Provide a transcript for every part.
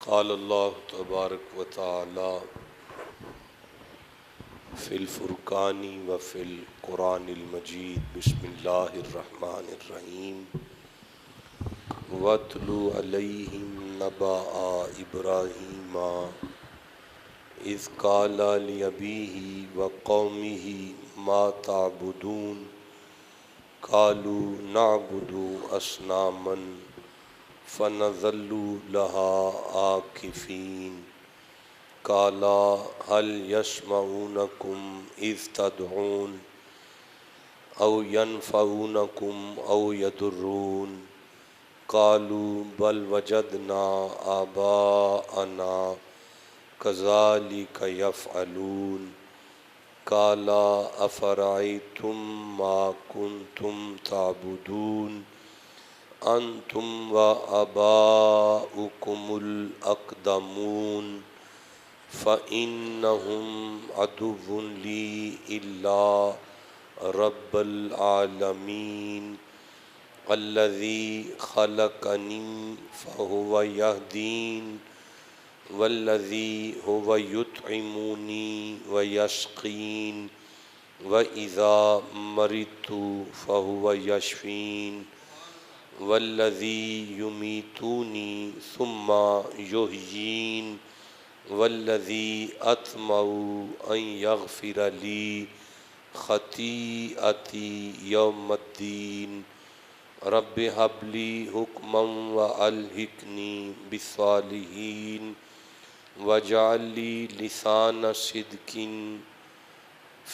قال اللہ تبارک و تعالی فی الفرقان و فی القرآن المجید بسم اللہ الرحمن الرحیم وَاتْلُ عَلَيْهِمْ نَبَأَ إِبْرَاهِيمَ إِذْ قَالَ لِأَبِيهِ وَقَوْمِهِ مَا تَعْبُدُونَ قَالُوا نَعْبُدُ أَصْنَامًا فَنَظَلُّ لَهَا عَاكِفِينَ قَالَ هَلْ يَسْمَعُونَكُمْ إِذْ تَدْعُونَ أَوْ يَنفَعُونَكُمْ أَوْ يَضُرُّونَ قَالُوا بَلْ وَجَدْنَا آبَاءَنَا كَذَلِكَ يَفْعَلُونَ قَالَ أَفَرَأَيْتُم مَّا كُنتُمْ تَعْبُدُونَ أَنتُمْ وَآبَاؤُكُمُ الْأَقْدَمُونَ فَإِنَّهُمْ عَدُوٌّ لِّي إِلَّا رَبَّ الْعَالَمِينَ الَّذِي خَلَقَنِي فَهُوَ يَهْدِينِ والذی هو یطعمنی ویسقین وإذا مرضت فهو یشفین والذی یمیتنی ثم یحیین والذی اطمع ان یغفر لی خطیئتی یوم الدین رب هب لی حکما وألحقنی بالصالحین وَاجْعَل لِّي لِسَانَ صِدْقٍ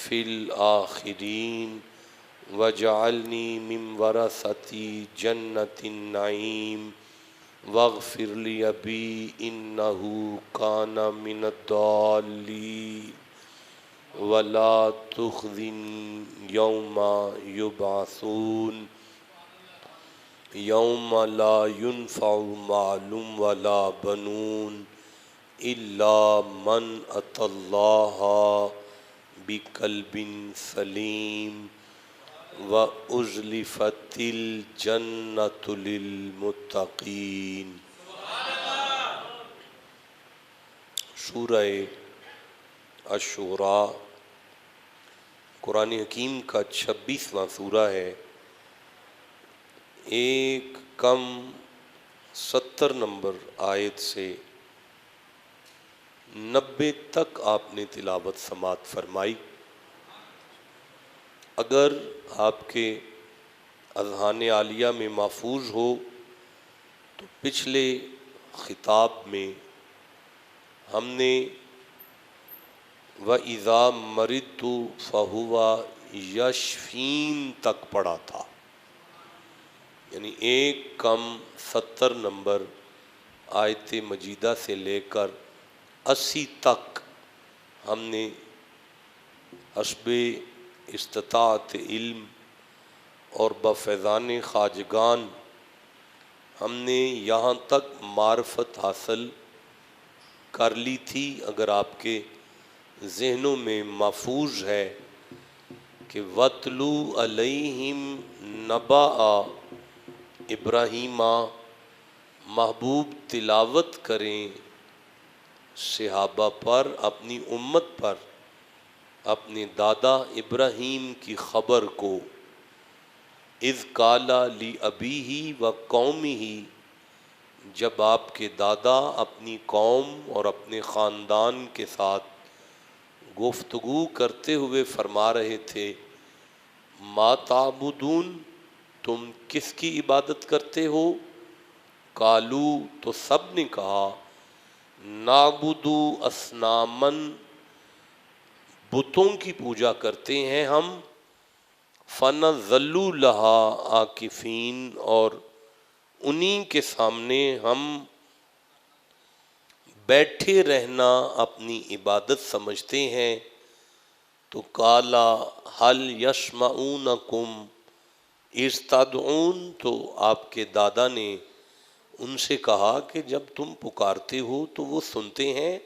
فِي الْآخِرِينَ وَاجْعَلْنِي مِن وَرَثَةِ جَنَّةِ النَّعِيمِ وَاغْفِرْ لِأَبِي إِنَّهُ كَانَ مِنَ الضَّالِّينَ وَلَا تُخْزِنِي يَوْمَ يُبْعَثُونَ يَوْمَ لَا يَنفَعُ مَالٌ وَلَا بَنُونَ إِلَّا مَنْ أَتَى اللَّهَ بِقَلْبٍ سَلِيمٍ وَأُزْلِفَتِ الْجَنَّةُ لِلْمُتَّقِينَ۔ سورہ الشعراء قرآن حکیم کا 26واں سورہ ہے۔ ایک کم 70 نمبر آیت سے 90 تک آپ نے تلاوت سماعت فرمائی۔ اگر آپ کے اذہان عالیہ میں محفوظ ہو تو پچھلے خطاب میں ہم نے وَإِذَا مَرِضْتُ فَهُوَ يَشْفِينِ تک پڑھا تھا، یعنی ایک کم 70 نمبر آیت مجیدہ سے لے کر 80 تک ہم نے حسب استطاعت علم اور بفیضان خواجگان ہم نے یہاں تک معرفت حاصل کر لی تھی۔ اگر آپ کے ذہنوں میں محفوظ ہے کہ وَاتْلُ عَلَيْهِمْ نَبَأَ ابراہیم، محبوب تلاوت کریں صحابہ پر، اپنی امت پر، اپنے دادا ابراہیم کی خبر کو۔ اذ قال لأبیہ وقومہ، جب آپ کے دادا اپنی قوم اور اپنے خاندان کے ساتھ گفتگو کرتے ہوئے فرما رہے تھے ما تعبدون، تم کس کی عبادت کرتے ہو؟ قالو، تو سب نے کہا نعبد اصناما، بتوں کی پوجا کرتے ہیں ہم، فنظل لہا عاکفین، اور انہی کے سامنے ہم بیٹھے رہنا اپنی عبادت سمجھتے ہیں۔ تو قالا هل یسمعونکم اذ تدعون، تو آپ کے دادا نے ان سے کہا کہ جب تم پکارتے ہو تو وہ سنتے ہیں،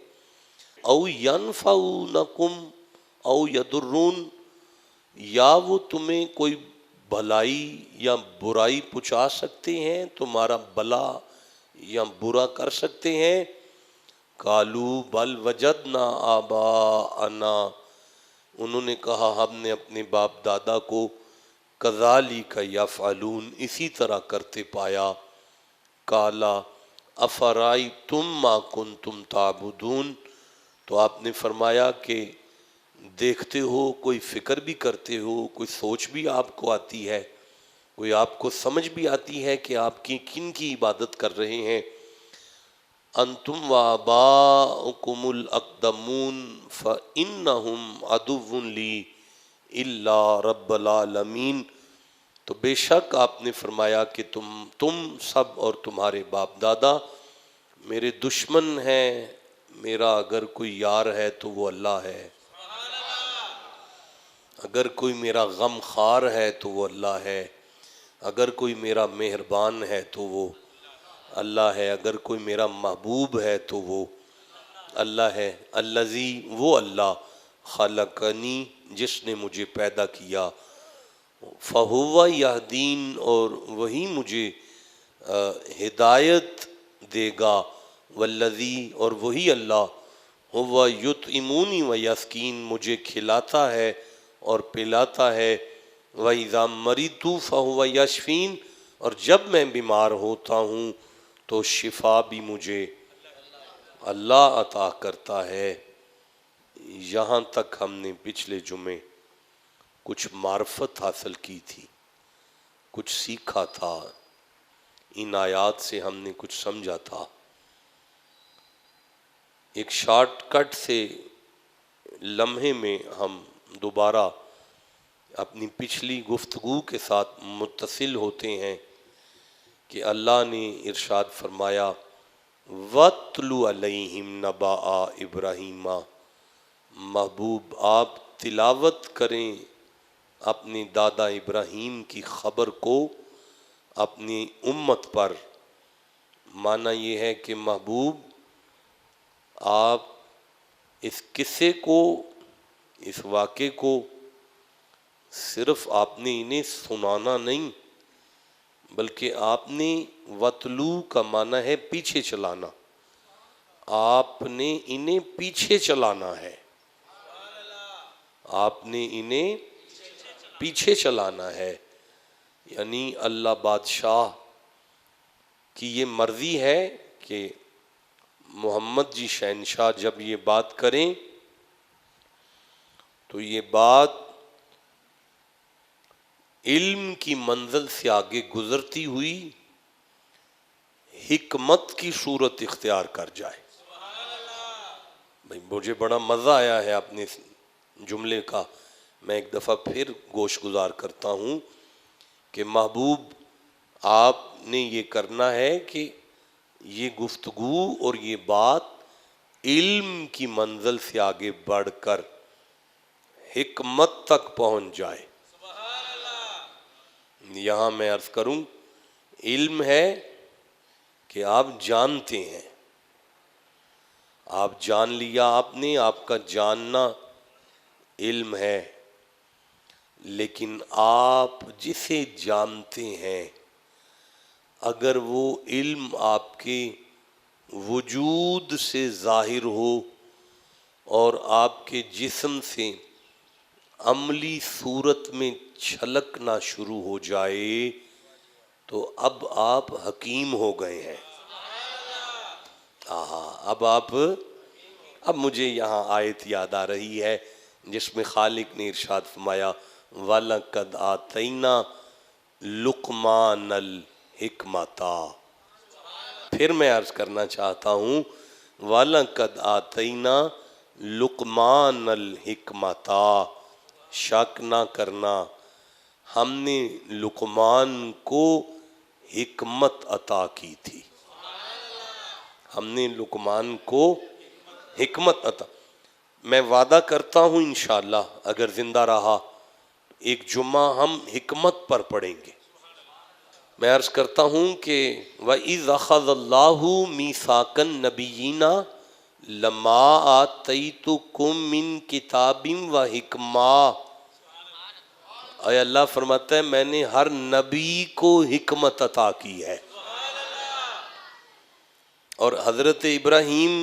او ینفعونکم او یضرون، یا وہ تمہیں کوئی بھلائی یا برائی پہنچا سکتے ہیں، تمہارا بھلا یا برا کر سکتے ہیں۔ قالوا بل وجدنا آباءنا، انہوں نے کہا ہم نے اپنے باپ دادا کو کذالک یفعلون، اسی طرح کرتے پایا۔ قالا افرأیتم ما کنتم تعبدون، تو آپ نے فرمایا کہ دیکھتے ہو، کوئی فکر بھی کرتے ہو، کوئی سوچ بھی آپ کو آتی ہے، کوئی آپ کو سمجھ بھی آتی ہے کہ آپ کی کن کی عبادت کر رہے ہیں؟ انتم وآباؤکم الاقدمون فإنہم عدو لی الا رب العالمین، تو بے شک آپ نے فرمایا کہ تم سب اور تمہارے باپ دادا میرے دشمن ہیں، میرا اگر کوئی یار ہے تو وہ اللہ ہے، اگر کوئی میرا غم خار ہے تو وہ اللہ ہے، اگر کوئی میرا مہربان ہے تو وہ اللہ ہے، اگر کوئی میرا محبوب ہے تو وہ اللہ ہے۔ الذی، وہ اللہ، خلقنی، جس نے مجھے پیدا کیا، فہو یہدین، اور وہی مجھے ہدایت دے گا، والذی، اور وہی اللہ، ہوا یطعمونی و یسقین، مجھے کھلاتا ہے اور پلاتا ہے، وَإِذَا مَرِضْتُ فَهُوَ یشفین، اور جب میں بیمار ہوتا ہوں تو شفا بھی مجھے اللہ عطا کرتا ہے۔ یہاں تک ہم نے پچھلے جمعے کچھ معرفت حاصل کی تھی، کچھ سیکھا تھا، ان آیات سے ہم نے کچھ سمجھا تھا۔ ایک شارٹ کٹ سے لمحے میں ہم دوبارہ اپنی پچھلی گفتگو کے ساتھ متصل ہوتے ہیں کہ اللہ نے ارشاد فرمایا وَاتْلُ عَلَيْهِمْ نَبَأَ إِبْرَاهِيمَ، محبوب آپ تلاوت کریں اپنے دادا ابراہیم کی خبر کو اپنی امت پر۔ معنی یہ ہے کہ محبوب آپ اس قصے کو، اس واقعے کو صرف آپ نے انہیں سنانا نہیں، بلکہ آپ نے وطلو کا معنی ہے پیچھے چلانا، آپ نے انہیں پیچھے چلانا ہے، آپ نے انہیں پیچھے چلانا ہے، یعنی اللہ بادشاہ کی یہ مرضی ہے کہ محمد جی شہنشاہ جب یہ بات کریں تو یہ بات علم کی منزل سے آگے گزرتی ہوئی حکمت کی صورت اختیار کر جائے۔ بھائی مجھے بڑا مزہ آیا ہے اپنے اس جملے کا، میں ایک دفعہ پھر گوش گزار کرتا ہوں کہ محبوب آپ نے یہ کرنا ہے کہ یہ گفتگو اور یہ بات علم کی منزل سے آگے بڑھ کر حکمت تک پہنچ جائے۔ یہاں میں عرض کروں، علم ہے کہ آپ جانتے ہیں، آپ جان لیا آپ نے، آپ کا جاننا علم ہے، لیکن آپ جسے جانتے ہیں اگر وہ علم آپ کے وجود سے ظاہر ہو اور آپ کے جسم سے عملی صورت میں چھلکنا شروع ہو جائے تو اب آپ حکیم ہو گئے ہیں۔ اب مجھے یہاں آیت یاد آ رہی ہے جس میں خالق نے ارشاد فرمایا وَلَقَدْ آتَيْنَا لُقْمَانَ الْحِکْمَةَ، پھر میں عرض کرنا چاہتا ہوں وَلَقَدْ آتَيْنَا لُقْمَانَ الْحِکْمَةَ، شک نہ کرنا ہم نے لقمان کو حکمت عطا کی تھی، ہم نے لقمان کو حکمت عطا، میں وعدہ کرتا ہوں انشاءاللہ اگر زندہ رہا ایک جمعہ ہم حکمت پر پڑھیں گے۔ میں عرض کرتا ہوں کہ وَإِذْ أَخَذَ اللَّهُ مِيثَاقَ النَّبِيِّينَ لَمَا آتَيْتُكُم مِّن كِتَابٍ وَحِکْمَةٍ، اے اللہ فرماتا ہے میں نے ہر نبی کو حکمت عطا کی ہے، اور حضرت ابراہیم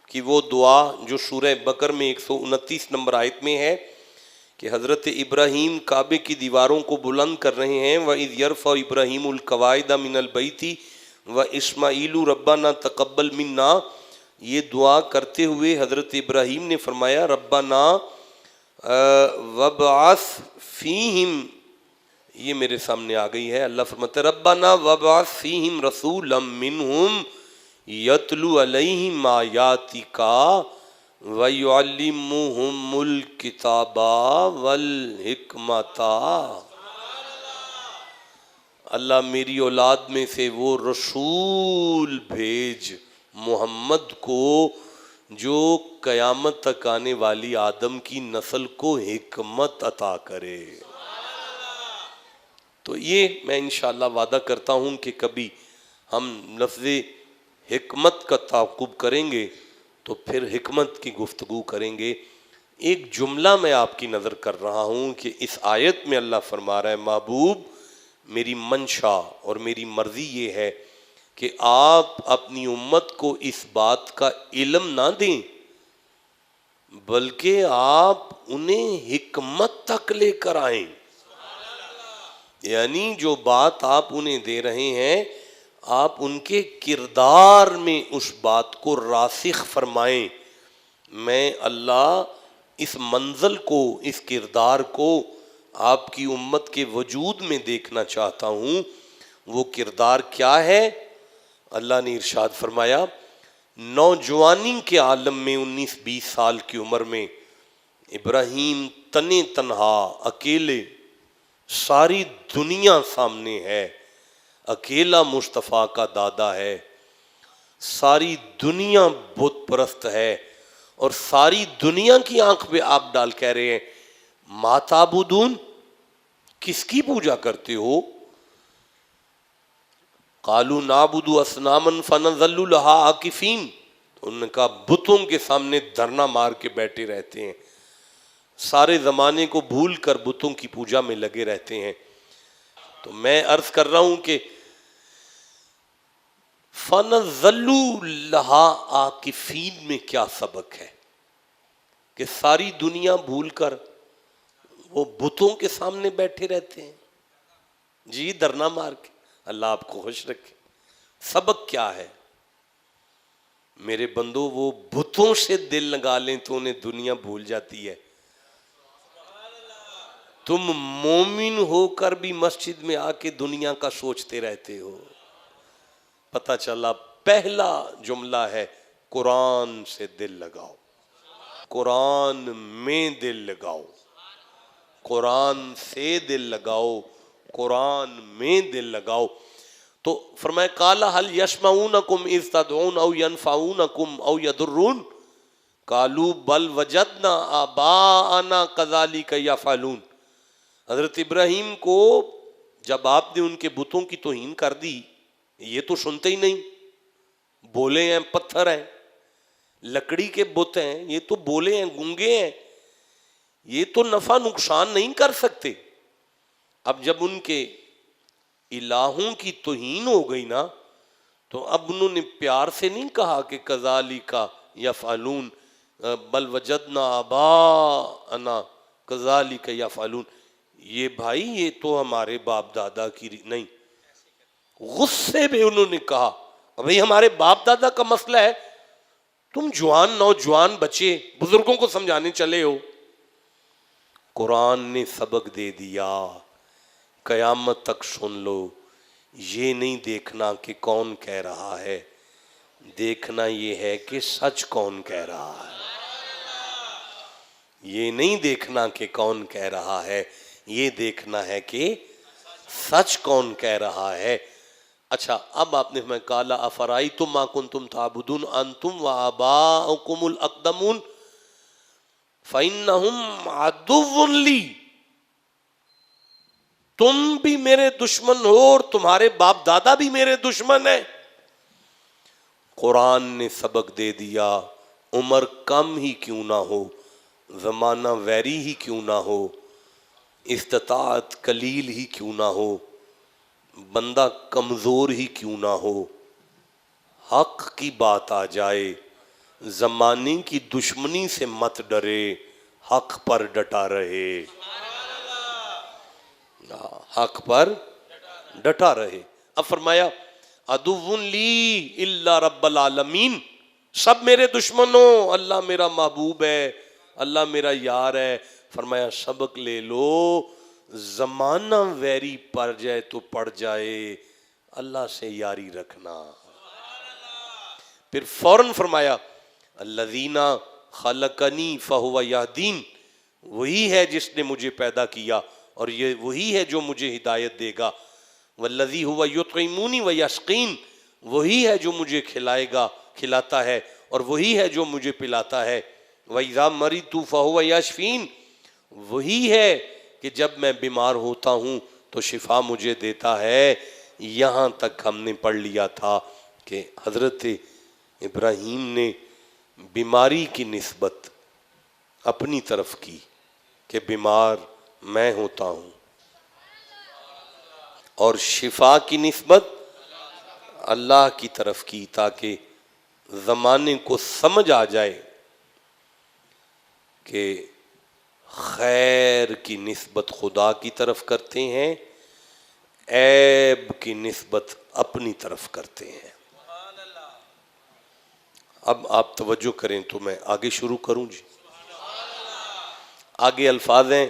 کہ وہ دعا جو سورہ بقر میں 129 نمبر آیت میں ہے کہ حضرت ابراہیم کعبے کی دیواروں کو بلند کر رہے ہیں وَإِذْ يَرْفَعُ إِبْرَاهِيمُ الْقَوَاعِدَ مِنَ الْبَيْتِ وَإِسْمَاعِيلُ رَبَّنَا تَقَبَّلْ مِنَّا، یہ دعا کرتے ہوئے حضرت ابراہیم نے فرمایا ربنا وَابْعَثْ فِيهِمْ، یہ میرے سامنے آ گئی ہے، اللہ فرماتا ہے ربنا وَابْعَثْ فِيهِمْ رَسُولًا مِّنْهُمْ يَتْلُو عَلَيْهِمْ آيَاتِكَ وَيُعَلِّمُهُمُ الْكِتَابَ وَالْحِکْمَةَ، اللہ میری اولاد میں سے وہ رسول بھیج محمد کو جو قیامت تک آنے والی آدم کی نسل کو حکمت عطا کرے۔ تو یہ میں انشاءاللہ وعدہ کرتا ہوں کہ کبھی ہم لفظ حکمت کا تعاقب کریں گے تو پھر حکمت کی گفتگو کریں گے۔ ایک جملہ میں آپ کی نظر کر رہا ہوں کہ اس آیت میں اللہ فرما رہا ہے محبوب میری منشا اور میری مرضی یہ ہے کہ آپ اپنی امت کو اس بات کا علم نہ دیں بلکہ آپ انہیں حکمت تک لے کر آئیں، یعنی جو بات آپ انہیں دے رہے ہیں آپ ان کے کردار میں اس بات کو راسخ فرمائیں۔ میں اللہ اس منزل کو، اس کردار کو آپ کی امت کے وجود میں دیکھنا چاہتا ہوں۔ وہ کردار کیا ہے؟ اللہ نے ارشاد فرمایا نوجوانی کے عالم میں 19-20 سال کی عمر میں ابراہیم تنے تنہا اکیلے، ساری دنیا سامنے ہے، اکیلا مصطفیٰ کا دادا ہے، ساری دنیا بت پرست ہے، اور ساری دنیا کی آنکھ پہ آپ ڈال کہہ رہے ہیں ما تعبدون، کس کی پوجا کرتے ہو؟ قالوا نعبد اصناما فنظل لها عاکفین، انہوں نے کہا بتوں کے سامنے دھرنا مار کے بیٹھے رہتے ہیں، سارے زمانے کو بھول کر بتوں کی پوجا میں لگے رہتے ہیں۔ تو میں عرض کر رہا ہوں کہ فَنَظَلُّوا لَهَا عَاكِفِينَ میں کیا سبق ہے کہ ساری دنیا بھول کر وہ بتوں کے سامنے بیٹھے رہتے ہیں، جی دھرنا مار کے۔ اللہ آپ کو خوش رکھے۔ سبق کیا ہے؟ میرے بندو وہ بتوں سے دل لگا لیں تو انہیں دنیا بھول جاتی ہے۔ تم مومن ہو کر بھی مسجد میں آ کے دنیا کا سوچتے رہتے ہو۔ پتہ چلا پہلا جملہ ہے قرآن سے دل لگاؤ، قرآن میں دل لگاؤ، قرآن سے دل لگاؤ، قرآن میں دل لگاؤ۔ تو فرمایا قَالَ هَلْ يَسْمَعُونَكُمْ إِذْ تَدْعُونَ أَوْ يَنْفَعُونَكُمْ أَوْ يَضُرُّونَ قَالُوا بَلْ وَجَدْنَا آبَاءَنَا كَذَلِكَ يَفْعَلُونَ۔ حضرت ابراہیم کو جب آپ نے ان کے بتوں کی توہین کر دی، یہ تو سنتے ہی نہیں، بولے ہیں پتھر ہیں، لکڑی کے بت ہیں، یہ تو بولے ہیں گونگے ہیں، یہ تو نفع نقصان نہیں کر سکتے۔ اب جب ان کے الہوں کی توہین ہو گئی نا تو اب انہوں نے پیار سے نہیں کہا کہ کذالک یفعلون بل وجدنا آباءنا کذالک یفعلون، یہ بھائی یہ تو ہمارے باپ دادا کی نہیں، غصے میں انہوں نے کہا بھائی ہمارے باپ دادا کا مسئلہ ہے، تم جوان نوجوان بچے بزرگوں کو سمجھانے چلے ہو۔ قرآن نے سبق دے دیا، قیامت تک سن لو، یہ نہیں دیکھنا کہ کون کہہ رہا ہے، دیکھنا یہ ہے کہ سچ کون کہہ رہا ہے، یہ نہیں دیکھنا کہ کون کہہ رہا ہے، یہ دیکھنا ہے کہ سچ کون کہہ رہا ہے۔ اچھا اب آپ نے ہمیں قَالَ أَفَرَأَيْتُم مَّا كُنتُمْ تَعْبُدُونَ أَنتُمْ وَآبَاؤُكُمُ الْأَقْدَمُونَ فَإِنَّهُمْ عَدُوٌّ لِّي، تم بھی میرے دشمن ہو اور تمہارے باپ دادا بھی میرے دشمن ہیں۔ قرآن نے سبق دے دیا، عمر کم ہی کیوں نہ ہو، زمانہ ویری ہی کیوں نہ ہو، استطاعت قلیل ہی کیوں نہ ہو، بندہ کمزور ہی کیوں نہ ہو، حق کی بات آ جائے، زمانے کی دشمنی سے مت ڈرے، حق پر ڈٹا رہے، حق پر ڈٹا رہے۔ اب فرمایا عدو لی الا رب العالمین، سب میرے دشمنوں، اللہ میرا محبوب ہے، اللہ میرا یار ہے۔ فرمایا سبق لے لو، زمانہ ویری پڑ جائے تو پڑ جائے، اللہ سے یاری رکھنا۔ پھر فوراً فرمایا الذین خلقنی فہو یہدین، وہی ہے جس نے مجھے پیدا کیا اور یہ وہی ہے جو مجھے ہدایت دے گا۔ والذی هو یطعمونی ویسقین، وہی ہے جو مجھے کھلائے گا، کھلاتا ہے، اور وہی ہے جو مجھے پلاتا ہے۔ وَإِذَا مَرِضْتُ فَهُوَ یشفین، وہی ہے کہ جب میں بیمار ہوتا ہوں تو شفا مجھے دیتا ہے۔ یہاں تک ہم نے پڑھ لیا تھا کہ حضرت ابراہیم نے بیماری کی نسبت اپنی طرف کی کہ بیمار میں ہوتا ہوں، اور شفا کی نسبت اللہ کی طرف کی، تاکہ زمانے کو سمجھ آ جائے کہ خیر کی نسبت خدا کی طرف کرتے ہیں، عیب کی نسبت اپنی طرف کرتے ہیں۔ اب آپ توجہ کریں تو میں آگے شروع کروں جی۔ آگے الفاظ ہیں،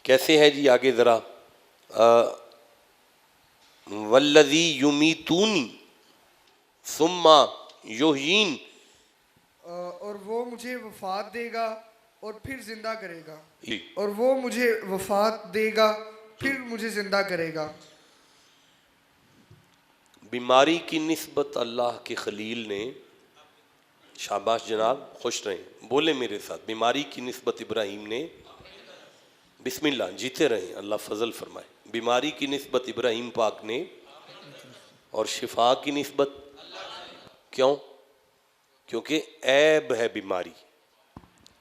کیسے ہے جی آگے ذرا، والذی یمیتونی ثم یحیین، اور وہ مجھے وفات دے گا اور پھر زندہ کرے گا، اور وہ مجھے وفات دے گا پھر مجھے زندہ کرے گا۔ بیماری کی نسبت اللہ کے خلیل نے، شاباش جناب، خوش رہیں، بولے میرے ساتھ، بیماری کی نسبت ابراہیم نے، بسم اللہ جیتے رہیں، اللہ فضل فرمائے، بیماری کی نسبت ابراہیم پاک نے، اور شفا کی نسبت کیوں؟ کیونکہ عیب ہے بیماری،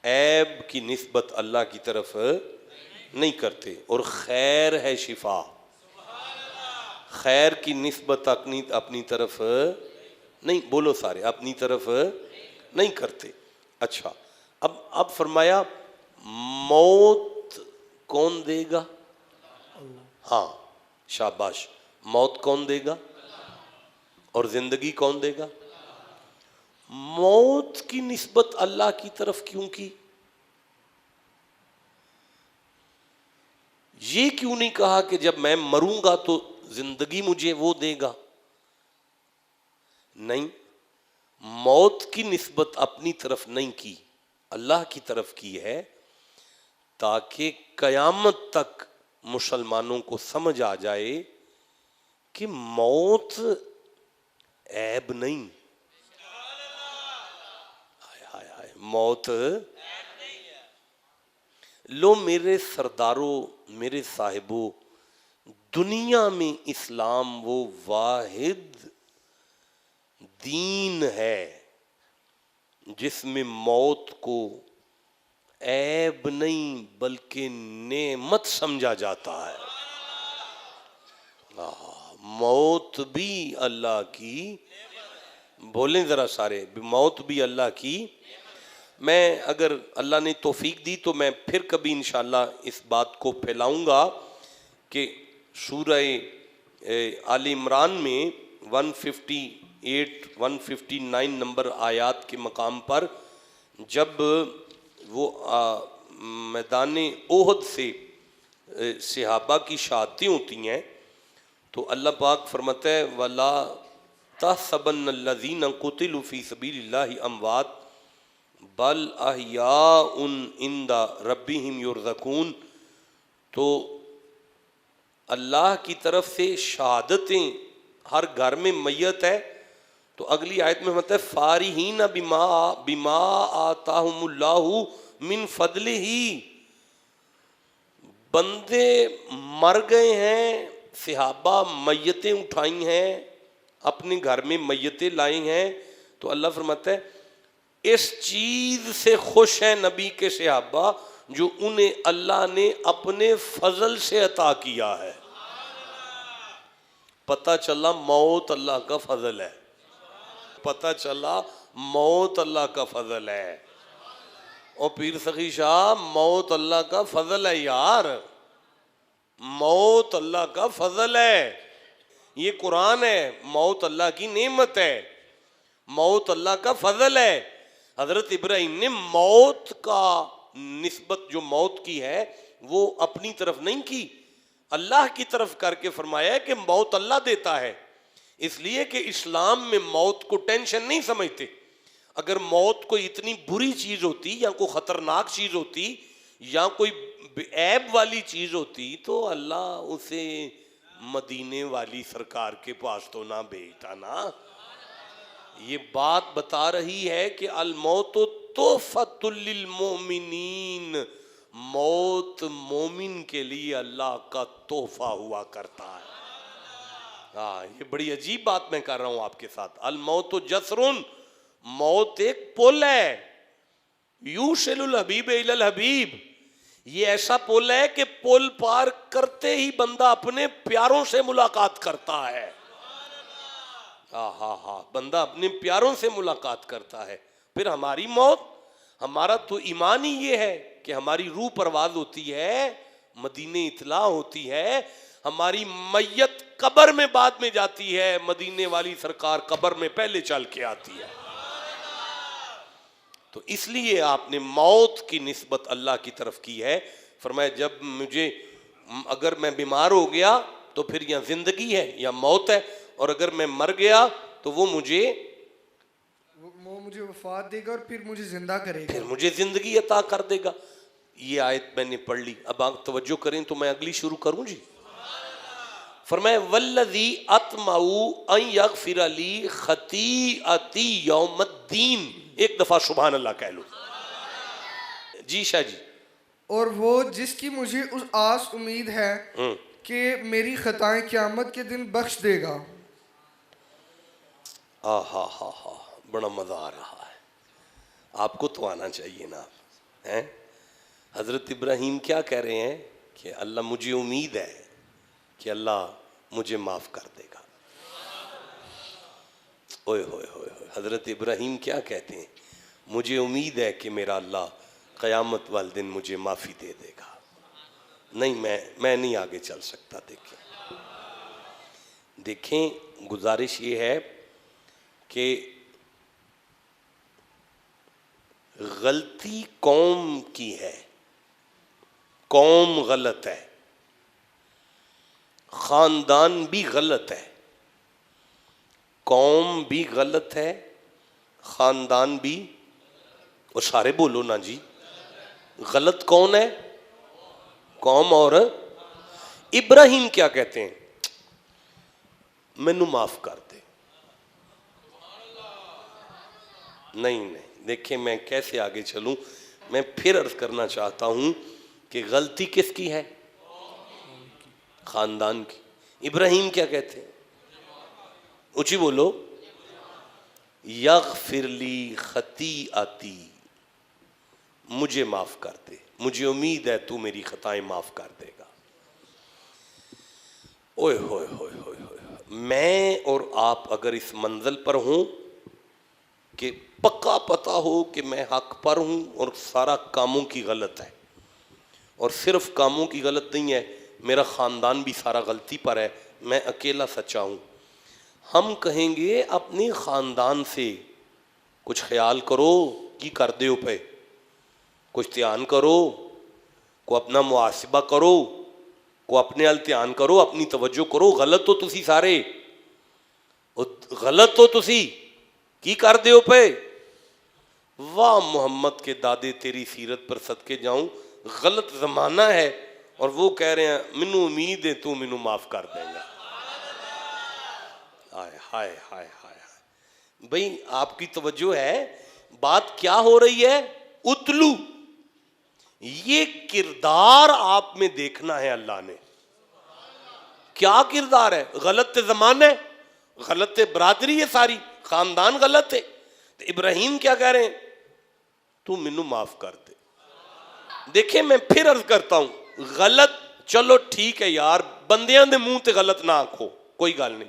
عیب کی نسبت اللہ کی طرف نہیں کرتے، اور خیر ہے شفا، خیر کی نسبت اپنی طرف نہیں، بولو سارے، اپنی طرف نہیں کرتے۔ اچھا، اب فرمایا موت کون دے گا؟ ہاں شاباش، موت کون دے گا اور زندگی کون دے گا؟ موت کی نسبت اللہ کی طرف کیوں کی؟ یہ کیوں نہیں کہا کہ جب میں مروں گا تو زندگی مجھے وہ دے گا؟ نہیں، موت کی نسبت اپنی طرف نہیں کی، اللہ کی طرف کی ہے، تاکہ قیامت تک مسلمانوں کو سمجھ آ جائے کہ موت عیب نہیں، موت لو میرے سرداروں، میرے صاحبوں، دنیا میں اسلام وہ واحد دین ہے جس میں موت کو عیب نہیں بلکہ نعمت سمجھا جاتا ہے۔ موت بھی اللہ کی، بولیں ذرا سارے، موت بھی اللہ کی۔ میں اگر اللہ نے توفیق دی تو میں پھر کبھی انشاءاللہ اس بات کو پھیلاؤں گا کہ سورہ آل عمران میں 158 159 نمبر آیات کے مقام پر جب وہ میدان احد سے صحابہ کی شہادتیں ہوتی ہیں تو اللہ پاک فرماتا ہے وَلَا تَحْسَبَنَّ الَّذِينَ قُتِلُوا فِي سَبِيلِ اللَّهِ أَمْوَاتٌ بل احیاء عند ربہم یرزقون۔ تو اللہ کی طرف سے شہادتیں، ہر گھر میں میت ہے تو اگلی آیت میں ہوتا ہے فارحین بما آتاہم اللہ من فضلہ، بندے مر گئے ہیں، صحابہ میتیں اٹھائی ہیں، اپنے گھر میں میتیں لائی ہیں، تو اللہ فرماتا ہے اس چیز سے خوش ہیں نبی کے صحابہ جو انہیں اللہ نے اپنے فضل سے عطا کیا ہے۔ پتہ چلا موت اللہ کا فضل ہے، پتہ چلا موت اللہ کا فضل ہے. اور پیر سخی شاہ موت اللہ کا فضل ہے یار, موت اللہ کا فضل ہے. یہ قرآن ہے, موت اللہ کی نعمت ہے, موت اللہ کا فضل ہے. حضرت ابراہیم نے موت کا نسبت جو موت کی ہے وہ اپنی طرف نہیں کی, اللہ کی طرف کر کے فرمایا ہے کہ موت اللہ دیتا ہے. اس لیے کہ اسلام میں موت کو ٹینشن نہیں سمجھتے. اگر موت کوئی اتنی بری چیز ہوتی یا کوئی خطرناک چیز ہوتی یا کوئی عیب والی چیز ہوتی تو اللہ اسے مدینے والی سرکار کے پاس تو نہ بھیجتا نا. یہ بات بتا رہی ہے کہ الموت تحفۃ للمؤمنین, موت مومن کے لیے اللہ کا تحفہ ہوا کرتا ہے. ہاں یہ بڑی عجیب بات میں کر رہا ہوں آپ کے ساتھ. الموت جسرن, موت ایک پل ہے. یوشل الحبیب الی الحبیب, یہ ایسا پل ہے کہ پل پار کرتے ہی بندہ اپنے پیاروں سے ملاقات کرتا ہے. ہاں بندہ اپنے پیاروں سے ملاقات کرتا ہے. پھر ہماری موت, ہمارا تو ایمان ہی یہ ہے کہ ہماری روح پرواز ہوتی ہے, مدینے اطلاع ہوتی ہے, ہماری میت قبر میں بعد میں جاتی ہے, مدینے والی سرکار قبر میں پہلے چل کے آتی ہے. تو اس لیے آپ نے موت کی نسبت اللہ کی طرف کی ہے. فرمایا جب مجھے, اگر میں بیمار ہو گیا تو پھر یا زندگی ہے یا موت ہے, اور اگر میں مر گیا تو وہ مجھے وفات دے گا اور پھر مجھے زندہ کرے گا, پھر مجھے زندگی عطا کر دے گا. یہ آیت میں نے پڑھ لی. اب آپ توجہ کریں تو میں اگلی شروع کروں جی. فرمایا والذی اطمع ان یغفر لی خطیئتی یوم الدین. ایک دفعہ سبحان اللہ کہہ لو جی شاہ جی. اور وہ جس کی مجھے اس آس امید ہے کہ میری خطائیں قیامت کے دن بخش دے گا. ہاں بڑا مزہ آ رہا ہے. آپ کو تو آنا چاہیے نا. ہیں حضرت ابراہیم کیا کہہ رہے ہیں کہ اللہ مجھے امید ہے کہ اللہ مجھے معاف کر دے گا. اوئے ہوئے ہوئے ہوئے, حضرت ابراہیم کیا کہتے ہیں, مجھے امید ہے کہ میرا اللہ قیامت والے دن مجھے معافی دے دے گا. نہیں میں نہیں آگے چل سکتا. دیکھیں گزارش یہ ہے کہ غلطی قوم کی ہے, قوم غلط ہے, خاندان بھی غلط ہے, قوم بھی غلط ہے, خاندان بھی, اور سارے بولو نا جی. غلط کون ہے؟ قوم. اور ابراہیم کیا کہتے ہیں, مینوں معاف کر دے. نہیں دیکھیں میں کیسے آگے چلوں. میں پھر عرض کرنا چاہتا ہوں کہ غلطی کس کی ہے؟ خاندان کی. ابراہیم کیا کہتے ہیں, اونچی بولو, یغفر لی خطیئتی, مجھے معاف کر دے, مجھے امید ہے تو میری خطائیں معاف کر دے گا. اوئے ہوئے ہوئے ہوئے ہوئے. میں اور آپ اگر اس منزل پر ہوں کہ پکا پتا ہو کہ میں حق پر ہوں اور سارا کاموں کی غلط ہے, اور صرف کاموں کی غلط نہیں ہے, میرا خاندان بھی سارا غلطی پر ہے, میں اکیلا سچا ہوں, ہم کہیں گے اپنی خاندان سے کچھ خیال کرو کی کر دے پہ, کچھ دھیان کرو, کو اپنا محاسبہ کرو, کو اپنے التیان کرو, اپنی توجہ کرو. غلط ہو تسی سارے, غلط ہو تسی کی کر دیو پہ. واہ محمد کے دادے تیری سیرت پر صدقے جاؤں, غلط زمانہ ہے اور وہ کہہ رہے ہیں منو امید ہے تو منو معاف کر دیں گا. ہائے ہائے ہائے ہائے. بھئی آپ کی توجہ ہے, بات کیا ہو رہی ہے؟ اتلو, یہ کردار آپ میں دیکھنا ہے. اللہ نے کیا کردار ہے؟ غلط زمانے, غلط برادری ہے, ساری خاندان غلط ہے. تو ابراہیم کیا کہہ رہے ہیں, تو منو معاف کر دے. دیکھیں میں پھر عرض کرتا ہوں, غلط چلو ٹھیک ہے یار, بندیاں دے منہ تے غلط نہ آکھو, کوئی گل نہیں,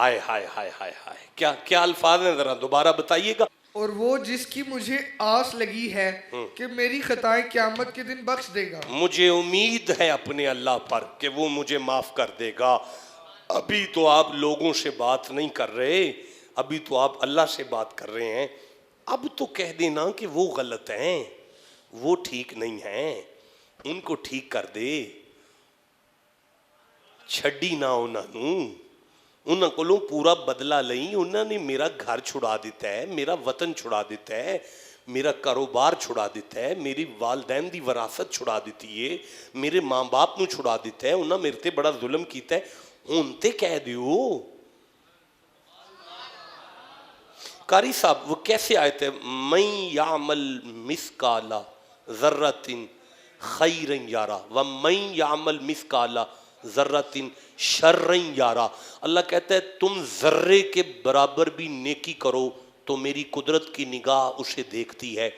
آئے ہائے ہائے ہائے ہائے، کیا کیا الفاظ ہیں، ذرا دوبارہ بتائیے گا. اور وہ جس کی مجھے آس لگی ہے کہ میری خطائیں قیامت کے دن بخش دے گا. مجھے امید ہے اپنے اللہ پر کہ وہ مجھے معاف کر دے گا. ابھی تو آپ لوگوں سے بات نہیں کر رہے، ابھی تو آپ اللہ سے بات کر رہے ہیں. اب تو کہہ دینا کہ وہ غلط ہیں، وہ ٹھیک نہیں ہیں، ان کو ٹھیک کر دے. چھڈی نہ انہوں کو پورا بدلہ لئی. انہوں نے میرا گھر چھڑا دیتا ہے، میرا وطن چھڑا دیتا ہے، میرا کاروبار چھڑا دیتا ہے، میری والدین دی وراثت چھڑا دیتی ہے، میرے ماں باپ نو چھڑا دیتا ہے. انہوں میرے تے بڑا ظلم کیتا ہے. ہن تے کہہ دیو. قاری صاحب وہ کیسے آئے تھے؟ من یعمل مثقال ذرۃ خیرا یرا ومن یعمل مثقال ذرۃ شرا یرا. اللہ کہتا ہے تم ذرے کے برابر بھی نیکی کرو تو میری قدرت کی نگاہ اسے دیکھتی ہے.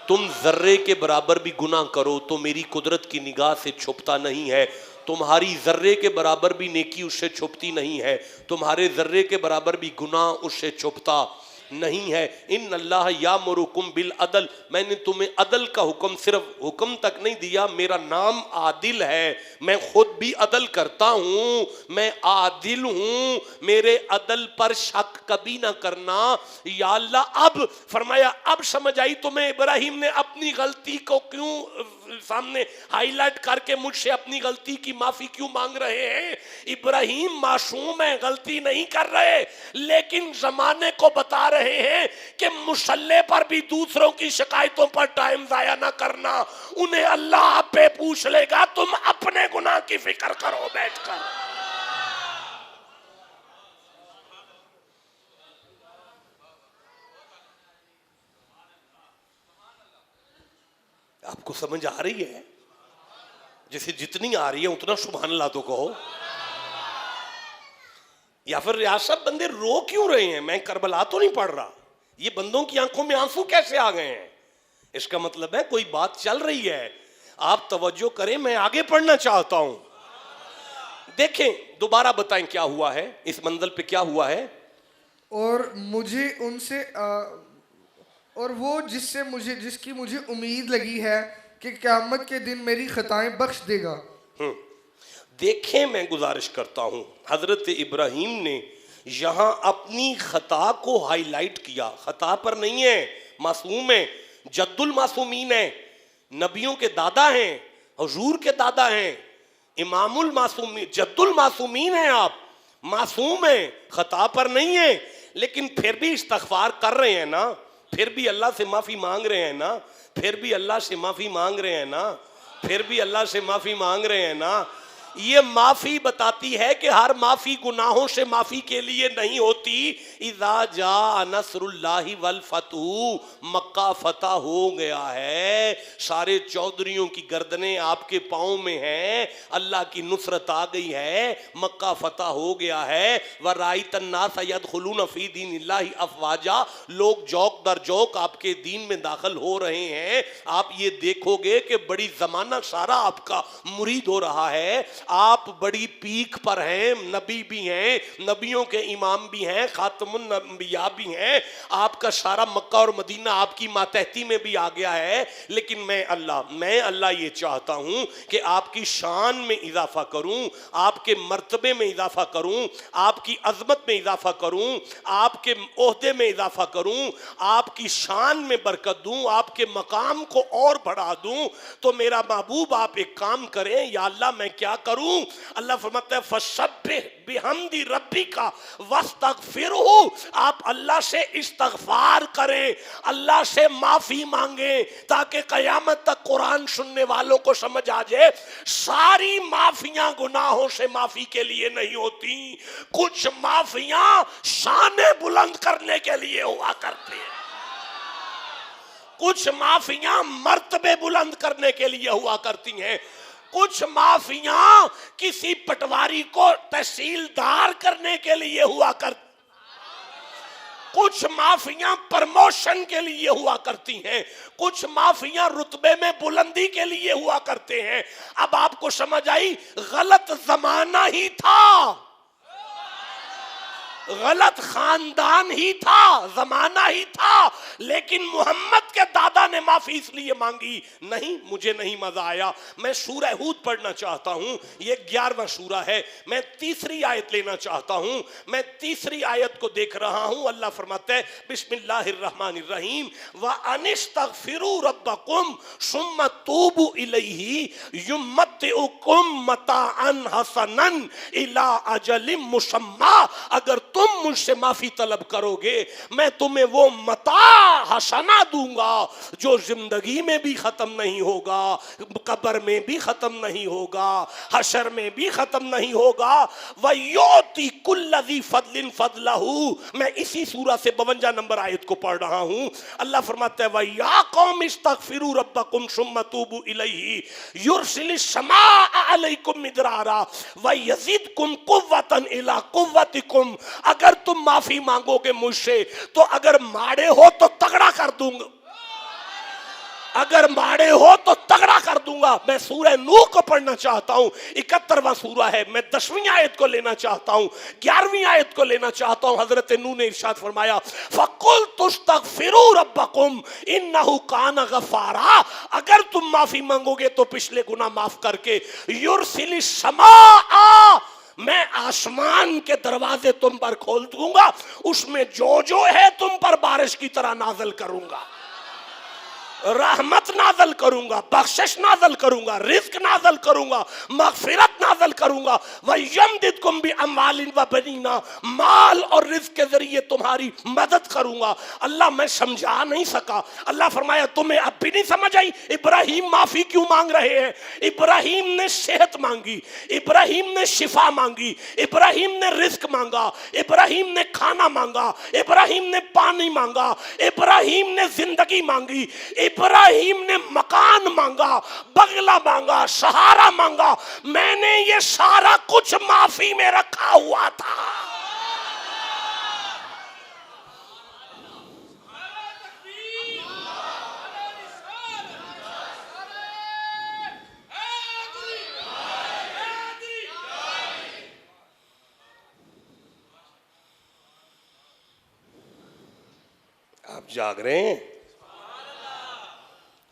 تم ذرے کے برابر بھی گناہ کرو تو میری قدرت کی نگاہ سے چھپتا نہیں ہے. تمہاری ذرے کے برابر بھی نیکی اس سے چھپتی نہیں ہے، تمہارے ذرے کے برابر بھی گناہ اس سے چھپتا نہیں ہے. ان اللہ یامرکم بالعدل، میں نے تمہیں عدل کا حکم صرف حکم تک نہیں دیا، میرا نام عادل ہے، میں خود بھی عدل کرتا ہوں، میں عادل ہوں، میرے عدل پر شک کبھی نہ کرنا. یا اللہ اب فرمایا اب سمجھ آئی تمہیں ابراہیم نے اپنی غلطی کو کیوں سامنے ہائی لائٹ کر کے مجھ سے اپنی غلطی کی معافی کیوں مانگ رہے ہیں. ابراہیم معصوم ہے، غلطی نہیں کر رہے، لیکن زمانے کو بتا رہے ہیں کہ مسلح پر بھی دوسروں کی شکایتوں پر ٹائم ضائع نہ کرنا. انہیں اللہ آپ پہ پوچھ لے گا، تم اپنے گناہ کی فکر کرو بیٹھ کر. آپ کو سمجھ آ رہی ہے؟ جیسے جتنی آ رہی ہے اتنا سبحان اللہ تو کہو. یا پھر ریاست بندے رو کیوں رہے ہیں؟ میں کربلا تو نہیں پڑھ رہا، یہ بندوں کی آنکھوں میں آنسو کیسے آ گئے ہیں؟ اس کا مطلب ہے کوئی بات چل رہی ہے. آپ توجہ کریں، میں آگے پڑھنا چاہتا ہوں. دیکھیں دوبارہ بتائیں کیا ہوا ہے، اس منزل پہ کیا ہوا ہے. اور مجھے ان سے اور وہ جس کی مجھے امید لگی ہے کہ قیامت کے دن میری خطائیں بخش دے گا. دیکھیں میں گزارش کرتا ہوں، حضرت ابراہیم نے یہاں اپنی خطا کو ہائی لائٹ کیا. خطا پر نہیں ہے، معصوم ہے، جد المعصومین ہیں، نبیوں کے دادا ہیں، حضور کے دادا ہیں، امام المعصومین، جد المعصومین ہیں. آپ معصوم ہیں، خطا پر نہیں ہیں، لیکن پھر بھی استغفار کر رہے ہیں نا، پھر بھی اللہ سے معافی مانگ رہے ہیں نا، پھر بھی اللہ سے معافی مانگ رہے ہیں نا، پھر بھی اللہ سے معافی مانگ رہے ہیں نا. یہ معافی بتاتی ہے کہ ہر معافی گناہوں سے معافی کے لیے نہیں ہوتی. اذا جاء نصر اللہ والفتح، مکہ فتح ہو گیا ہے، سارے چودھریوں کی گردنیں آپ کے پاؤں میں ہیں، اللہ کی نصرت آ گئی ہے، مکہ فتح ہو گیا ہے. وَرَأَيْتَ النَّاسَ يَدْخُلُونَ فِي دِينِ اللَّهِ أَفْوَاجًا، لوگ جوک در جوک آپ کے دین میں داخل ہو رہے ہیں. آپ یہ دیکھو گے کہ بڑی زمانہ سارا آپ کا مرید ہو رہا ہے. آپ بڑی پیک پر ہیں، نبی بھی ہیں، نبیوں کے امام بھی ہیں، خاتم الانبیاء بھی ہیں. آپ کا سارا مکہ اور مدینہ آپ کی ماتحتی میں بھی آ گیا ہے. لیکن میں اللہ یہ چاہتا ہوں کہ آپ کی شان میں اضافہ کروں، آپ کے مرتبے میں اضافہ کروں، آپ کی عظمت میں اضافہ کروں، آپ کے عہدے میں اضافہ کروں، آپ کی شان میں برکت دوں، آپ کے مقام کو اور بڑھا دوں. تو میرا محبوب آپ ایک کام کریں، یا اللہ میں کیا کروں؟ اللہ فرماتا ہے فَسَبِّحْ بِحَمْدِ رَبِّكَ وَاسْتَغْفِرْهُ، آپ اللہ سے استغفار کریں، اللہ سے معافی مانگیں، تاکہ قیامت تک قرآن سننے والوں کو سمجھ آ جائے ساری معافیاں گناہوں سے معافی کے لیے نہیں ہوتی، کچھ معافیاں شان بلند کرنے کے لیے ہوا کرتی ہیں، کچھ معافیاں مرتبے بلند کرنے کے لیے ہوا کرتی ہیں، کچھ معافیاں کسی پٹواری کو تحصیلدار کرنے کے لیے ہوا کرتی، کچھ معافیاں پرموشن کے لیے ہوا کرتی ہیں، کچھ معافیاں رتبے میں بلندی کے لیے ہوا کرتے ہیں. اب آپ کو سمجھ آئی غلط زمانہ ہی تھا، غلط خاندان ہی تھا، زمانہ ہی تھا، لیکن محمد کے دادا نے معافی اس لیے مانگی نہیں، مجھے نہیں مزہ آیا۔ میں سورہ ہود پڑھنا چاہتا ہوں، یہ 11واں سورہ ہے، میں تیسری آیت لینا چاہتا ہوں، میں تیسری آیت کو دیکھ رہا ہوں۔ اللہ فرماتا ہے بسم اللہ الرحمن الرحیم وَأَنِ اسْتَغْفِرُوا رَبَّكُمْ ثُمَّ تُوبُوا إِلَيْهِ يُمَتِّعُكُمْ مَتَاعًا حَسَنًا إِلَىٰ أَجَلٍ مُّسَمًّى، اگر تم مجھ سے معافی طلب کرو گے میں تمہیں وہ متاع حسنہ دوں گا جو زندگی میں بھی ختم نہیں ہوگا، قبر میں بھی ختم نہیں ہوگا، حشر میں بھی ختم نہیں ہوگا۔ وَيُعْطِي كُلَّ ذِي فَضْلٍ فَضْلَهُ، میں اسی سورہ سے 52 نمبر آیت کو پڑھ رہا ہوں۔ اللہ فرماتا ہے وَيَا قَوْمِ اسْتَغْفِرُوا رَبَّكُمْ ثُمَّ تُوبُوا إِلَيْهِ يُرْسِلِ السَّمَاءَ عَلَيْكُمْ مِدْرَارًا وَيَزِدْكُمْ قُوَّةً إِلَىٰ قُوَّتِكُمْ، اگر تم معافی مانگو گے مجھ سے تو اگر ماڑے ہو تو تگڑا کر دوں گا، اگر ماڑے ہو تو تگڑا کر دوں گا۔ میں سورہ نوح کو پڑھنا چاہتا ہوں، 71واں سورہ ہے، میں 10ویں آیت کو لینا چاہتا ہوں، 11ویں آیت کو لینا چاہتا ہوں۔ حضرت نوح نے ارشاد فرمایا فَقُلْتُ اسْتَغْفِرُوا رَبَّكُمْ إِنَّهُ كَانَ غَفَّارًا، اگر تم معافی مانگو گے تو پچھلے گناہ معاف کر کے يُرْسِلِ السَّمَاءَ، میں آسمان کے دروازے تم پر کھول دوں گا، اس میں جو ہے تم پر بارش کی طرح نازل کروں گا، رحمت نازل کروں گا، بخشش نازل کروں گا، رزق نازل کروں گا، مغفرت نازل کروں گا۔ وَيَمْدِدْكُمْ بِأَمْوَالٍ وَبَنِينَ، مال اور رزق کے ذریعے تمہاری مدد کروں گا۔ اللہ میں سمجھا نہیں سکا، اللہ فرمایا تمہیں اب بھی نہیں سمجھ آئی ابراہیم معافی کیوں مانگ رہے ہیں؟ ابراہیم نے صحت مانگی، ابراہیم نے شفا مانگی، ابراہیم نے رزق مانگا، ابراہیم نے کھانا مانگا، ابراہیم نے پانی مانگا، ابراہیم نے زندگی مانگی، ابراہیم نے مکان مانگا، بنگلہ مانگا، سہارا مانگا، میں نے یہ سارا کچھ معافی میں رکھا ہوا تھا۔ آپ جاگ رہے ہیں؟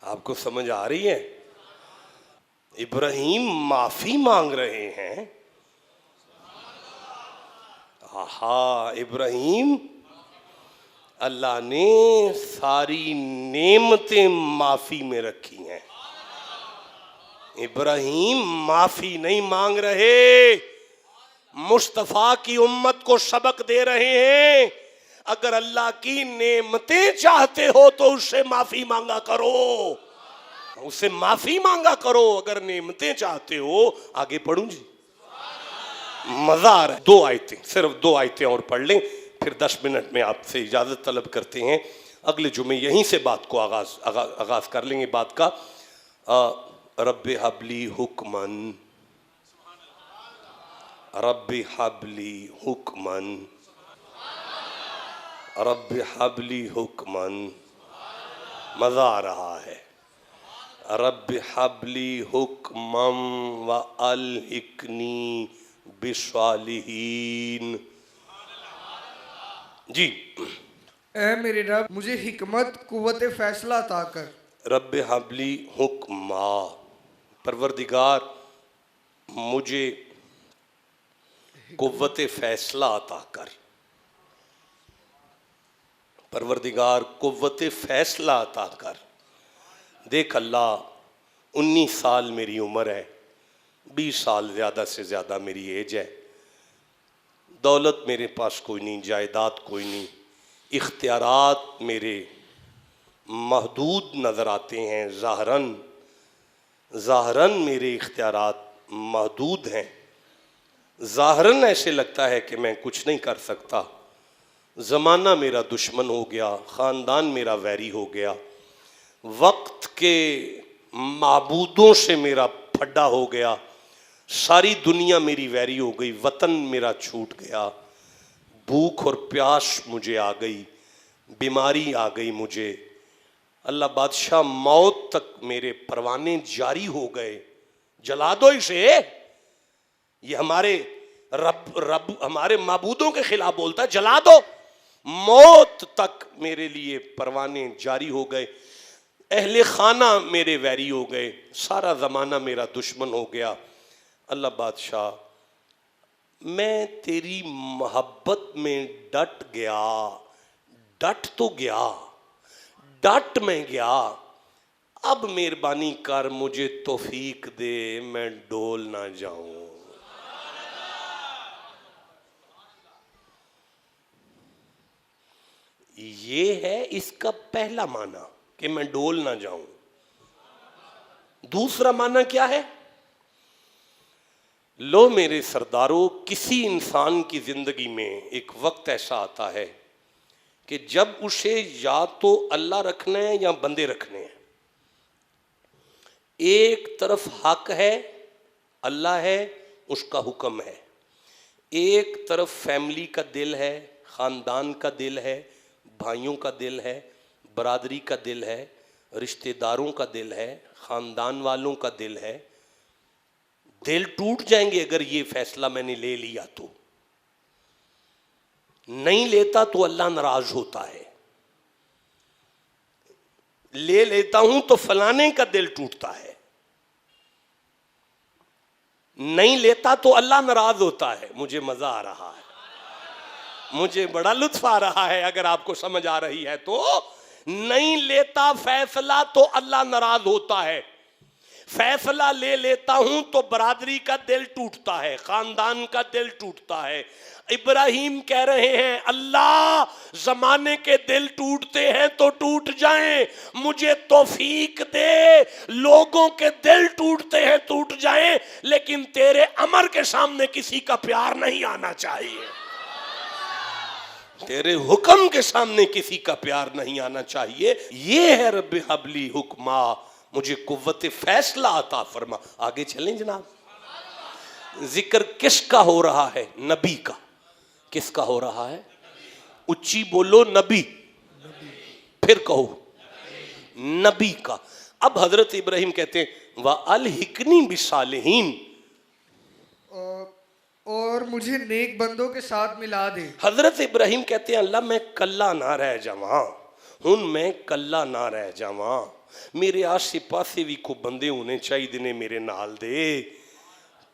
آپ کو سمجھ آ رہی ہے؟ ابراہیم معافی مانگ رہے ہیں، آہا، ابراہیم اللہ نے ساری نعمتیں معافی میں رکھی ہیں۔ ابراہیم معافی نہیں مانگ رہے، مصطفیٰ کی امت کو سبق دے رہے ہیں، اگر اللہ کی نعمتیں چاہتے ہو تو اس سے معافی مانگا کرو، اس سے معافی مانگا کرو اگر نعمتیں چاہتے ہو۔ آگے پڑھوں جی، مزہ آ رہا ہے۔ 2 آیتیں، صرف 2 آیتیں اور پڑھ لیں، پھر 10 منٹ میں آپ سے اجازت طلب کرتے ہیں۔ اگلے جمعے یہیں سے بات کو آغاز کر لیں گے بات کا۔ رب حبلی حکمن، رب حبلی حکمن، رب حبلی حکمن، مزہ آ رہا ہے۔ رب حبلی حکمم والحقنی بالصالحین۔ جی، اے میرے رب مجھے حکمت قوت فیصلہ عطا کر۔ رب حبلی حکما، پروردگار مجھے قوت فیصلہ عطا کر، پروردگار قوت فیصلہ عطا کر۔ دیکھ اللہ، 19 سال میری عمر ہے، 20 سال زیادہ سے زیادہ میری ایج ہے، دولت میرے پاس کوئی نہیں، جائیداد کوئی نہیں، اختیارات میرے محدود نظر آتے ہیں، ظاہراً میرے اختیارات محدود ہیں، ظاہراً ایسے لگتا ہے کہ میں کچھ نہیں کر سکتا، زمانہ میرا دشمن ہو گیا، خاندان میرا ویری ہو گیا، وقت کے معبودوں سے میرا پھڈا ہو گیا، ساری دنیا میری ویری ہو گئی، وطن میرا چھوٹ گیا، بھوک اور پیاس مجھے آ گئی، بیماری آ گئی مجھے، اللہ بادشاہ موت تک میرے پروانے جاری ہو گئے، جلا دو اسے۔ یہ ہمارے رب ہمارے معبودوں کے خلاف بولتا ہے جلا دو، موت تک میرے لیے پروانے جاری ہو گئے، اہل خانہ میرے ویری ہو گئے، سارا زمانہ میرا دشمن ہو گیا۔ اللہ بادشاہ میں تیری محبت میں ڈٹ گیا، ڈٹ تو گیا، ڈٹ میں گیا، اب مہربانی کر مجھے توفیق دے میں ڈول نہ جاؤں۔ یہ ہے اس کا پہلا معنی کہ میں ڈول نہ جاؤں۔ دوسرا معنی کیا ہے؟ لو میرے سرداروں، کسی انسان کی زندگی میں ایک وقت ایسا آتا ہے کہ جب اسے یا تو اللہ رکھنا ہے یا بندے رکھنے ہیں۔ ایک طرف حق ہے، اللہ ہے، اس کا حکم ہے، ایک طرف فیملی کا دل ہے، خاندان کا دل ہے، بھائیوں کا دل ہے، برادری کا دل ہے، رشتہ داروں کا دل ہے، خاندان والوں کا دل ہے۔ دل ٹوٹ جائیں گے اگر یہ فیصلہ میں نے لے لیا تو، نہیں لیتا تو اللہ ناراض ہوتا ہے، لے لیتا ہوں تو فلانے کا دل ٹوٹتا ہے، نہیں لیتا تو اللہ ناراض ہوتا ہے۔ مجھے مزہ آ رہا ہے، مجھے بڑا لطف آ رہا ہے، اگر آپ کو سمجھ آ رہی ہے تو۔ نہیں لیتا فیصلہ تو اللہ ناراض ہوتا ہے، فیصلہ لے لیتا ہوں تو برادری کا دل ٹوٹتا ہے، خاندان کا دل ٹوٹتا ہے۔ ابراہیم کہہ رہے ہیں اللہ زمانے کے دل ٹوٹتے ہیں تو ٹوٹ جائیں، مجھے توفیق دے، لوگوں کے دل ٹوٹتے ہیں ٹوٹ جائیں، لیکن تیرے امر کے سامنے کسی کا پیار نہیں آنا چاہیے، تیرے حکم کے سامنے کسی کا پیار نہیں آنا چاہیے۔ یہ ہے رب حبلی حکما، مجھے قوت فیصلہ عطا فرما۔ آگے چلیں جناب، ذکر کس کا ہو رہا ہے؟ نبی کا۔ کس کا ہو رہا ہے؟ اچھی بولو نبی، پھر کہو نبی کا۔ اب حضرت ابراہیم کہتے ہیں وَأَلْحِقْنِي بِالصَّالِحِينَ، اور مجھے نیک بندوں کے ساتھ ملا دے۔ حضرت ابراہیم کہتے ہیں اللہ میں کلا نہ رہ جاواں، ہن میں کلا نہ رہ جاواں، میرے آسے پاسے بھی کو بندے ہونے چاہیے نے میرے نال دے۔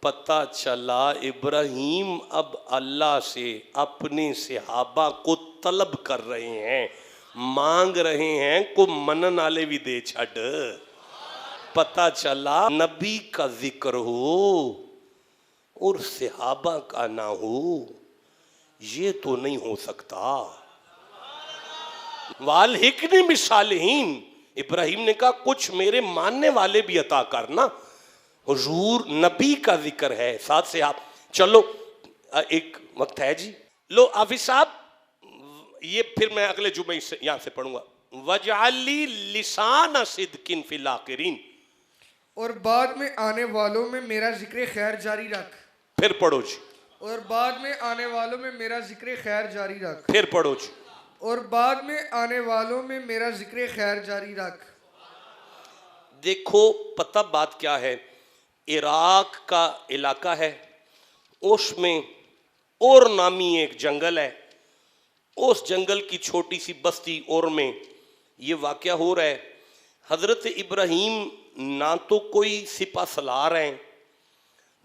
پتہ چلا ابراہیم اب اللہ سے اپنے صحابہ کو طلب کر رہے ہیں، مانگ رہے ہیں، کو منن والے بھی دے چھڈ۔ پتہ چلا نبی کا ذکر ہو اور صحابہ کا نہ ہو، یہ تو نہیں ہو سکتا۔ وَالْحِقْنِي بِالصَّالِحِينَ، ابراہیم نے کہا کچھ میرے ماننے والے بھی عطا کرنا۔ حضور نبی کا ذکر ہے، ساتھ سے آپ چلو، ایک وقت ہے جی، لو حافظ صاحب یہ پھر میں اگلے جمعے سے یہاں سے پڑھوں گا۔ وَاجْعَلْ لِي لِسَانَ صِدْقٍ فِي الْآخِرِينَ، اور بعد میں آنے والوں میں میرا ذکر خیر جاری رکھ۔ پھر پڑھو جی، اور بعد میں آنے والوں میں میرا ذکر خیر جاری رکھ۔ پھر پڑھو جی۔ اور بعد میں آنے والوں میں میرا ذکر خیر جاری رکھ۔ دیکھو پتہ بات کیا ہے، عراق کا علاقہ ہے، اس میں اور نامی ایک جنگل ہے، اس جنگل کی چھوٹی سی بستی اور میں یہ واقعہ ہو رہا ہے۔ حضرت ابراہیم نہ تو کوئی سپہ سالار ہیں،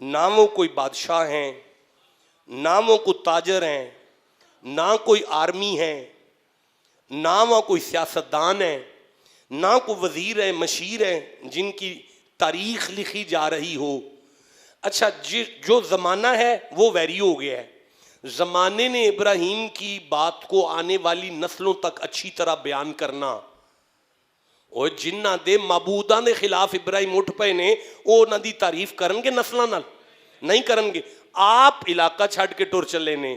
نہ وہ کوئی بادشاہ ہیں، نہ وہ کوئی تاجر ہیں، نہ کوئی آرمی ہے، نہ وہ کوئی سیاستدان ہے، نہ کوئی وزیر ہے، مشیر ہے جن کی تاریخ لکھی جا رہی ہو۔ اچھا جو زمانہ ہے وہ ویری ہو گیا ہے، زمانے نے ابراہیم کی بات کو آنے والی نسلوں تک اچھی طرح بیان کرنا، اور جنہ دے معبوداں دے خلاف ابراہیم اٹھ پے نے وہ نہ دی تعریف کرن گے نسلاں نال نہیں کرن گے۔ آپ علاقہ چھڈ کے ٹر چلے نے،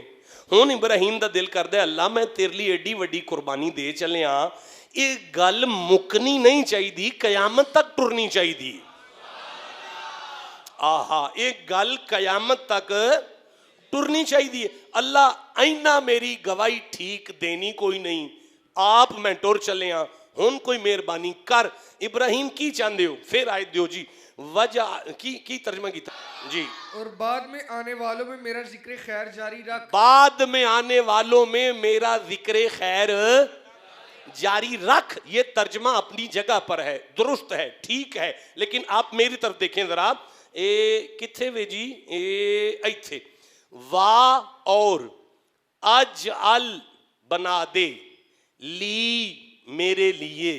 ہن ابراہیم دا دل کردا ہے اللہ میں تیرے لیے ایڈی وڈی قربانی دے چلیا، یہ گل مکنی نہیں چاہیے، قیامت تک ٹرنی چاہیے۔ آہا یہ گل قیامت تک ٹرنی چاہیے۔ اللہ اینا میری گواہی ٹھیک دینی کوئی نہیں، آپ میں ٹر چلے ہاں، ہن کوئی مہربانی کر ابراہیم کی چاہندے ہو؟ پھر آیت دیو جی وجہ کی ترجمہ کیتا جی اور بعد میں آنے والوں میں میرا ذکر خیر جاری رکھ. بعد میں آنے والوں میں میرا ذکر خیر جاری رکھ. یہ ترجمہ اپنی جگہ پر ہے، درست ہے، ٹھیک ہے، لیکن آپ میری طرف دیکھیں ذرا. کتھے وے جی ایتھے وا اور اجعل بنا دے لی میرے لیے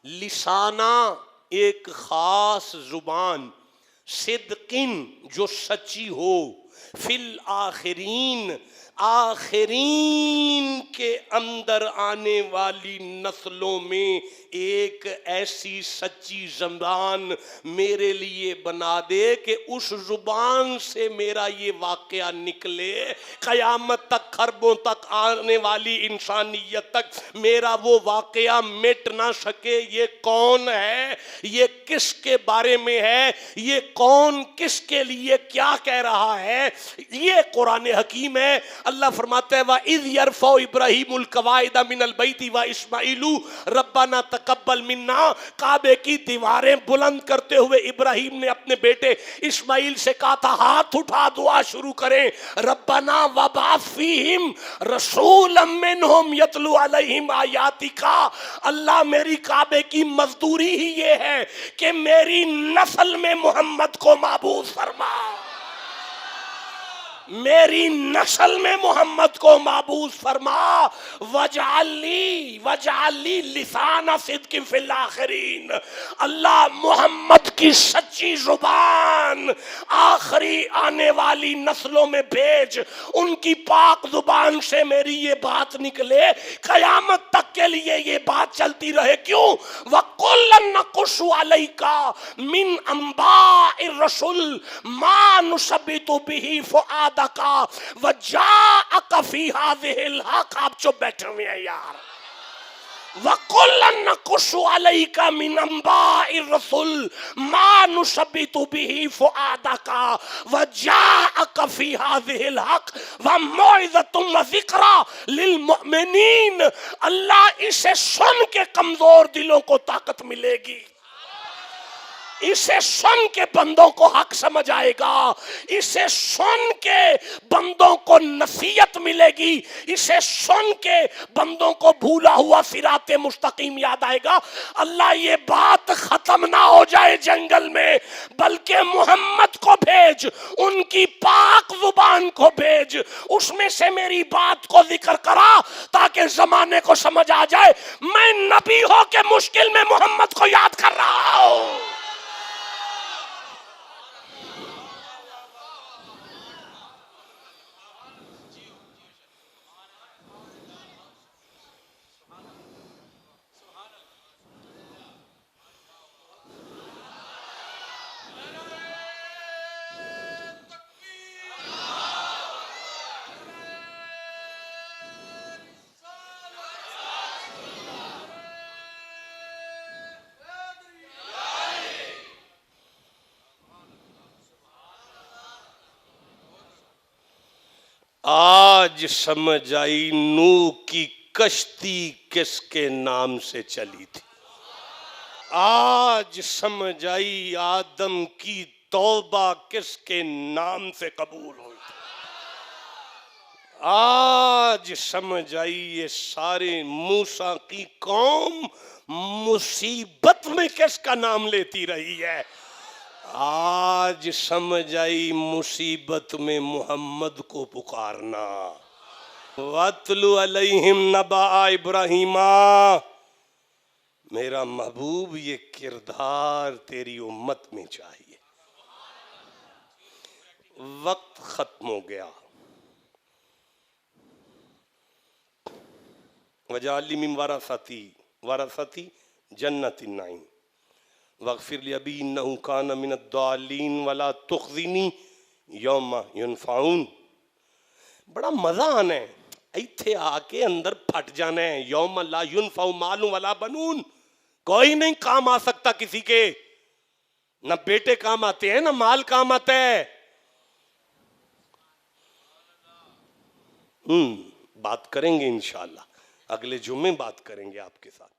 لسانہ ایک خاص زبان صدقن جو سچی ہو فی الآخرین آخرین کے اندر آنے والی نسلوں میں ایک ایسی سچی زبان میرے لیے بنا دے کہ اس زبان سے میرا یہ واقعہ نکلے قیامت تک خربوں تک آنے والی انسانیت تک میرا وہ واقعہ مٹ نہ سکے. یہ کون ہے؟ یہ کس کے بارے میں ہے؟ یہ کون کس کے لیے کیا کہہ رہا ہے؟ یہ قرآن حکیم ہے. اللہ فرماتا ہے وَإِذْ يَرْفَعُ إِبْرَاهِيمُ الْقَوَاعِدَ مِنَ الْبَيْتِ وَإِسْمَاعِيلُ رَبَّنَا تَقَبَّلْ مِنَّا. کعبے کی دیواریں بلند کرتے ہوئے ابراہیم نے اپنے بیٹے اسماعیل سے کہا تھا ہاتھ اٹھا دعا شروع کریں ربنا وَبَعَثْ فِيهِمْ رَسُولًا مِّنْهُمْ يَتْلُو عَلَيْهِمْ آيَاتِكَ. اللہ میری کعبے کی مزدوری ہی یہ ہے کہ میری نسل میں محمد کو معبود فرما، میری نسل میں محمد کو معبود فرما. وجعل لی لسان صدق فی الاخرین. اللہ محمد کی سچی زبان آخری آنے والی نسلوں میں بھیج، ان کی پاک زبان سے میری یہ بات نکلے، قیامت تک کے لیے یہ بات چلتی رہے. کیوں؟ وَكُلًّا نَقُصُّ عَلَيْكَ مِنْ أَنْبَاءِ الرُّسُلِ مَا نُثَبِّتُ بِهِ فُؤَادَكَ وَجَاءَكَ فِي هَذِهِ الْحَقِّ. آپ چپ بیٹھے ہوئے ہیں یار. وَكُلًّا نَقُصُّ عَلَيْكَ مِنْ أَنْبَاءِ الرُّسُلِ مَا نُثَبِّتُ بِهِ فُؤَادَكَ وَجَاءَكَ فِي هَذِهِ الْحَقِّ وَمَوْعِظَةٌ وَذِكْرَىٰ لِلْمُؤْمِنِينَ. اللہ اسے سن کے کمزور دلوں کو طاقت ملے گی، اسے سن کے بندوں کو حق سمجھ آئے گا، اسے سن کے بندوں کو نصیحت ملے گی، اسے سن کے بندوں کو بھولا ہوا صراط مستقیم یاد آئے گا. اللہ یہ بات ختم نہ ہو جائے جنگل میں، بلکہ محمد کو بھیج، ان کی پاک زبان کو بھیج، اس میں سے میری بات کو ذکر کرا تاکہ زمانے کو سمجھ آ جائے میں نبی ہو کے مشکل میں محمد کو یاد کر رہا ہوں. آج سمجھ آئی نوح کی کشتی کس کے نام سے چلی تھی. آج سمجھ آئی آدم کی توبہ کس کے نام سے قبول ہوئی. آج سمجھ آئی یہ سارے موسیٰ کی قوم مصیبت میں کس کا نام لیتی رہی ہے. آج سمجھ آئی مصیبت میں محمد کو پکارنا. وَاتْلُ عَلَيْهِمْ نَبَأَ إِبْرَاهِيمَ. میرا محبوب یہ کردار تیری امت میں چاہیے. وقت ختم ہو گیا. وَجَعَلْ لِي مِنْ وَرَثَةِ جَنَّةِ النَّعِيمِ وَاغْفِرْ لِي أَبِي إِنَّهُ كَانَ مِنَ الضَّالِّينَ وَلَا تُخْزِنِي يَوْمَ يُنفَعُونَ. بڑا مزہ آنا ہے ایتھے آ کے اندر پھٹ جانا ہے. یوم لا ينفع مال ولا بنون. کوئی نہیں کام آ سکتا کسی کے، نہ بیٹے کام آتے ہیں نہ مال کام آتا ہے. بات کریں گے انشاءاللہ، اگلے جمعے بات کریں گے آپ کے ساتھ.